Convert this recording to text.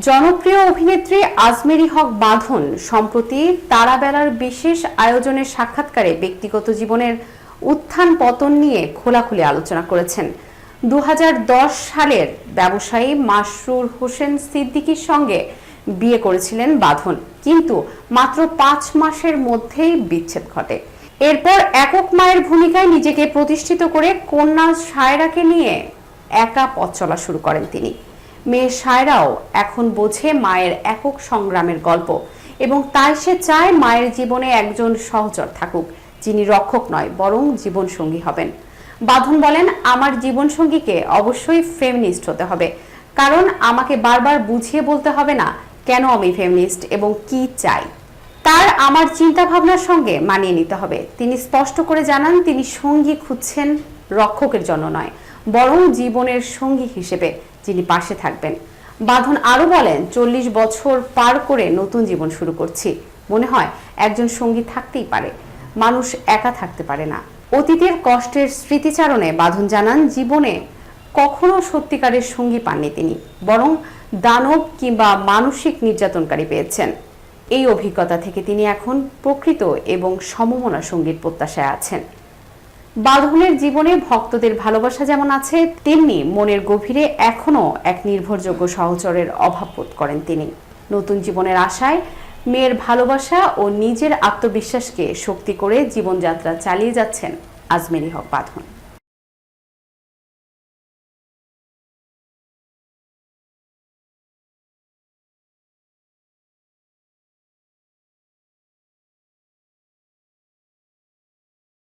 জনপ্রিয় অভিনেত্রী আজমেরী হক বাঁধন সম্প্রতি তারাবেলার বিশেষ আয়োজনের সাক্ষাৎকারে ব্যক্তিগত জীবনের উত্থান পতন নিয়ে খোলাখুলি আলোচনা করেছেন। 2010 সালের ব্যবসায়ী মাসরুর হোসেন সিদ্দিকীর সঙ্গে বিয়ে করেছিলেন বাঁধন, কিন্তু মাত্র 5 মাসের মধ্যেই বিচ্ছেদ ঘটে। এরপর একক মায়ের ভূমিকায় নিজেকে প্রতিষ্ঠিত করে কন্যা সায়রাকে নিয়ে একা পথ চলা শুরু করেন তিনি। মেয়ে সায়রাও এখন বোঝে মায়ের একক সংগ্রামের গল্প এবং তাই সে চায় মায়ের জীবনে একজন সহচর থাকুক, যিনি রক্ষক নয় বরং জীবনসঙ্গী হবেন। বাঁধন বলেন, আমার জীবনসঙ্গীকে অবশ্যই ফেমিনিস্ট হতে হবে, কারণ আমাকে বারবার বুঝিয়ে বলতে হবে না কেন আমি ফেমিনিস্ট এবং কি চাই। তার আমার চিন্তা ভাবনার সঙ্গে মানিয়ে নিতে হবে। তিনি স্পষ্ট করে জানান, তিনি সঙ্গী খুঁজছেন রক্ষকের জন্য নয়, বরং জীবনের সঙ্গী হিসেবে যিনি পাশে থাকবেন। বাঁধন আরো বলেন, 40 বছর পার করে নতুন জীবন শুরু করছি, মনে হয় একজন সঙ্গী থাকতেই পারে, মানুষ একা থাকতে পারে না। অতীতের কষ্টের স্মৃতিচারণে বাঁধন জানান, জীবনে কখনো সত্যিকারের সঙ্গী পাননি তিনি, বরং দানব কিংবা মানসিক নির্যাতনকারী পেয়েছেন। এই অভিজ্ঞতা থেকে তিনি এখন প্রকৃত এবং সমমনা সঙ্গীর প্রত্যাশায় আছেন। বাঁধনের জীবনে ভক্তদের ভালোবাসা যেমন আছে, তেমনি মনের গভীরে এখনো এক নির্ভরযোগ্য সহচরের অভাব বোধ করেন তিনি। নতুন জীবনের আশায় মেয়ের ভালোবাসা ও নিজের আত্মবিশ্বাসকে শক্তি করে জীবনযাত্রা চালিয়ে যাচ্ছেন আজমেরী হক বাঁধন।